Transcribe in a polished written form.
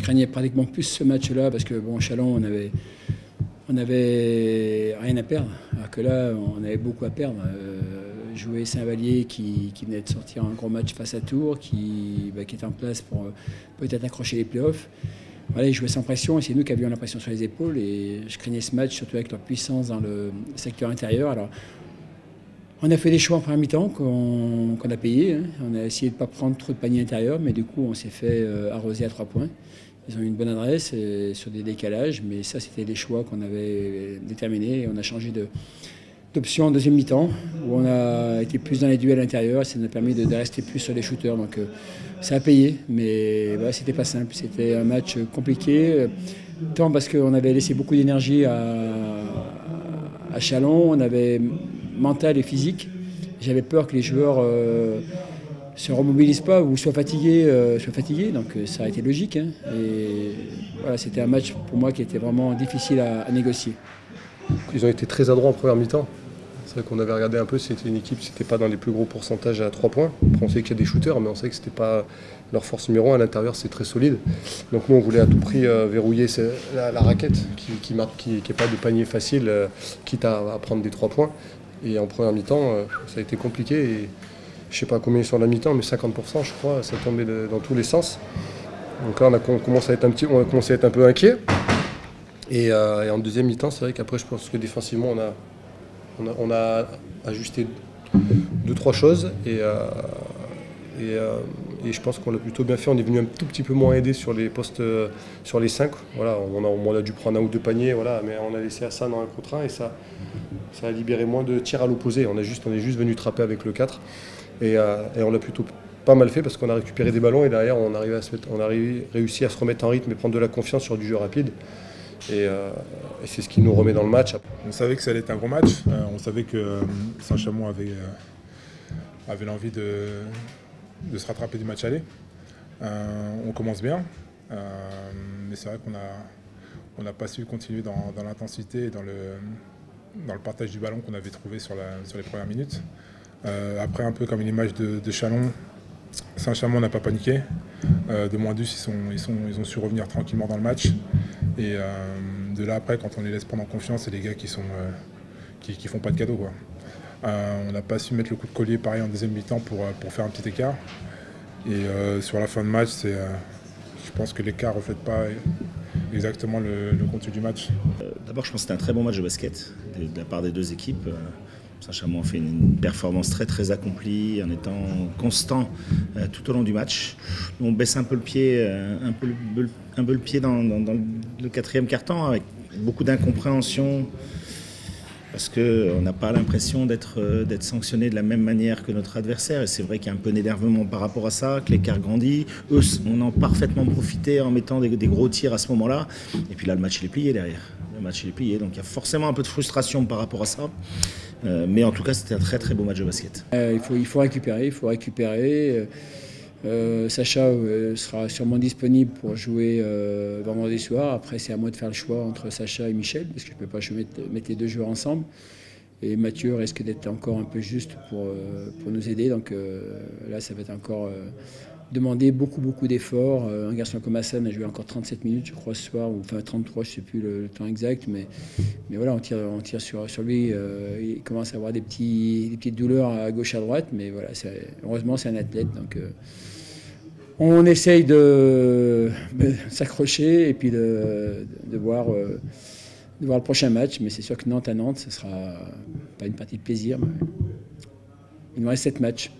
craignais pratiquement plus ce match-là parce que, bon, Châlons, on avait rien à perdre. Alors que là, on avait beaucoup à perdre. Jouer Saint-Vallier qui venait de sortir un gros match face à Tours, qui était en place pour peut-être accrocher les playoffs. Voilà, ils jouaient sans pression et c'est nous qui avions la pression sur les épaules. Et je craignais ce match, surtout avec leur puissance dans le secteur intérieur. Alors, on a fait des choix en première mi-temps qu'on a payé. Hein. On a essayé de ne pas prendre trop de paniers intérieurs, mais du coup, on s'est fait arroser à 3 points. Ils ont eu une bonne adresse sur des décalages, mais ça, c'était des choix qu'on avait déterminés. Et on a changé d'option en deuxième mi-temps, où on a été plus dans les duels intérieurs. Ça nous a permis de rester plus sur les shooters. Donc, ça a payé, mais c'était pas simple. C'était un match compliqué, tant parce qu'on avait laissé beaucoup d'énergie à Châlons. On avait mental et physique. J'avais peur que les joueurs se remobilisent pas ou soient fatigués. Donc ça a été logique. Hein. Et voilà, c'était un match pour moi qui était vraiment difficile à négocier. Ils ont été très adroits en première mi-temps. C'est vrai qu'on avait regardé un peu, c'était une équipe, c'était pas dans les plus gros pourcentages à 3 points. Après, on sait qu'il y a des shooters, mais on sait que c'était pas leur force numéro 1. À l'intérieur, c'est très solide. Donc nous, on voulait à tout prix verrouiller la raquette, qui n'est pas de panier facile, quitte à prendre des 3 points. Et en première mi-temps, ça a été compliqué. Et je ne sais pas combien sur la mi-temps, mais 50%, je crois, ça tombait dans tous les sens. Donc là, on commence à être un peu inquiet. Et en deuxième mi-temps, c'est vrai qu'après, je pense que défensivement, on a ajusté 2-3 choses. Et je pense qu'on l'a plutôt bien fait. On est venu un tout petit peu moins aider sur les postes, sur les 5. Voilà, on a dû prendre 1 ou 2 paniers, voilà, mais on a laissé Hassan dans un contre 1 et ça a libéré moins de tirs à l'opposé. On est juste venu trapper avec le 4 et on l'a plutôt pas mal fait parce qu'on a récupéré des ballons et derrière on a réussi à se remettre en rythme et prendre de la confiance sur du jeu rapide. Et c'est ce qui nous remet dans le match. On savait que ça allait être un gros match. On savait que Saint-Chamond avait l'envie de se rattraper du match aller. On commence bien, mais c'est vrai qu'on n'a pas su continuer dans l'intensité et dans le partage du ballon qu'on avait trouvé sur les premières minutes. Après, un peu comme une image de Châlons, Saint-Chamond n'a pas paniqué. De moins 10, ils ont su revenir tranquillement dans le match. Et de là, après, quand on les laisse prendre en confiance, c'est les gars qui font pas de cadeaux, quoi. On n'a pas su mettre le coup de collier pareil en deuxième mi-temps pour faire un petit écart. Et sur la fin de match, je pense que l'écart ne reflète pas exactement le contenu du match. D'abord, je pense que c'était un très bon match de basket de la part des deux équipes. Saint-Chamond a fait une performance très très accomplie en étant constant tout au long du match. On baisse un peu le pied, dans le quatrième quart-temps avec beaucoup d'incompréhension parce qu'on n'a pas l'impression d'être sanctionné de la même manière que notre adversaire. Et c'est vrai qu'il y a un peu d'énervement par rapport à ça, que l'écart grandit. Eux on en a parfaitement profité en mettant des gros tirs à ce moment-là. Et puis là, le match il est plié derrière. Le match il est plié, donc il y a forcément un peu de frustration par rapport à ça. Mais en tout cas, c'était un très très beau match de basket. Il faut récupérer. Sacha sera sûrement disponible pour jouer vendredi soir. Après, c'est à moi de faire le choix entre Sacha et Michel, parce que je ne peux pas mettre les deux joueurs ensemble. Et Mathieu risque d'être encore un peu juste pour nous aider. Donc là, ça va être encore demander beaucoup d'efforts. Un garçon comme Hassan a joué encore 37 minutes, je crois, ce soir, ou enfin 33, je ne sais plus le temps exact. Mais voilà, on tire sur lui. Il commence à avoir des petites douleurs à gauche, à droite. Mais voilà, heureusement, c'est un athlète. Donc on essaye de s'accrocher et puis de voir le prochain match. Mais c'est sûr que Nantes à Nantes, ce ne sera pas une partie de plaisir. Mais il nous reste 7 matchs.